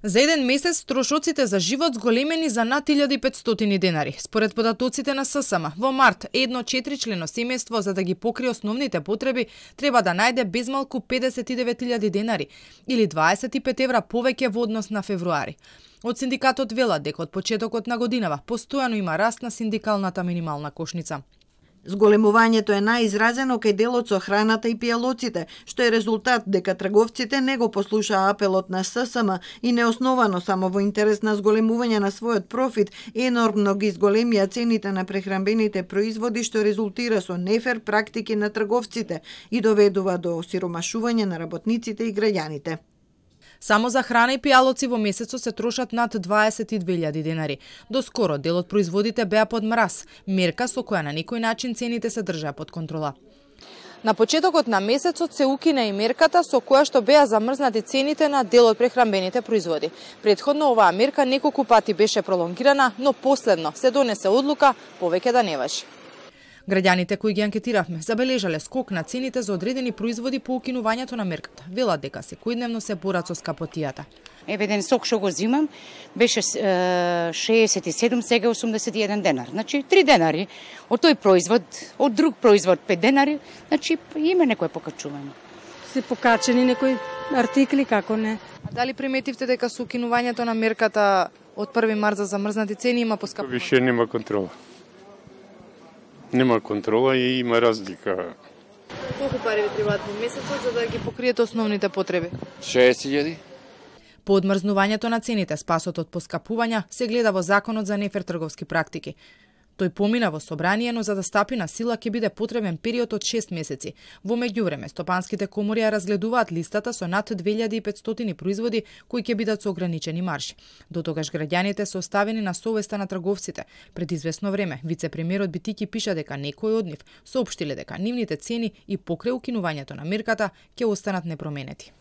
За еден месец трошоците за живот зголемени за над 1500 денари. Според податоците на ССМ, во март едно 4-члено семејство за да ги покрие основните потреби треба да најде безмалку 59.000 денари или 25 евра повеќе во однос на февруари. Од синдикатот велат дека од почетокот на годинава постојано има раст на синдикалната минимална кошница. Зголемувањето е најизразено кај делот со храната и пијалоците, што е резултат дека трговците не го послушаа апелот на ССМ и неосновано само во интерес на зголемување на својот профит, енормно ги зголемија цените на прехранбените производи, што резултира со нефер практики на трговците и доведува до осиромашување на работниците и граѓаните. Само за храна и пијалоци во месецот се трошат над 22.000 денари. Доскоро дел од производите беа под мраз, мерка со која на некој начин цените се држаа под контрола. На почетокот на месецот се укина и мерката со која што беа замрзнати цените на дел од прехранбените производи. Претходно оваа мерка неколку пати беше пролонгирана, но последно се донесе одлука повеќе да не важи. Граѓаните кои ги анкетиравме забележале скок на цените за одредени производи по укинувањето на мерката. Велат дека секојдневно се борат со скапотијата. Еве еден сок што го зимам беше 67, сега 81 денар. Значи 3 денари од тој производ, од друг производ 5 денари, значи има некое покачување. Се покачени некои артикли, како не. А дали приметивте дека со укинувањето на мерката од 1 март за замрзнати цени има поскапување? Више нема контрола. Нема контрола и има разлика. Колку пари ви требаат во месецот за да ги покриете основните потреби? 60.000. По одмрзнувањето на цените, спасот од поскапувања се гледа во Законот за нефер трговски практики. Тој помина во собрание, но за да стапи на сила ќе биде потребен период од 6 месеци. Во меѓувреме, стопанските комори ја разгледуваат листата со над 2500 производи кои ќе бидат со ограничени маржи. До тогаш граѓаните се оставени на совеста на трговците. Пред известно време, вице-премиерот Битики пиша дека некои од нив соопштиле дека нивните цени и покрај укинувањето на мерката ќе останат непроменети.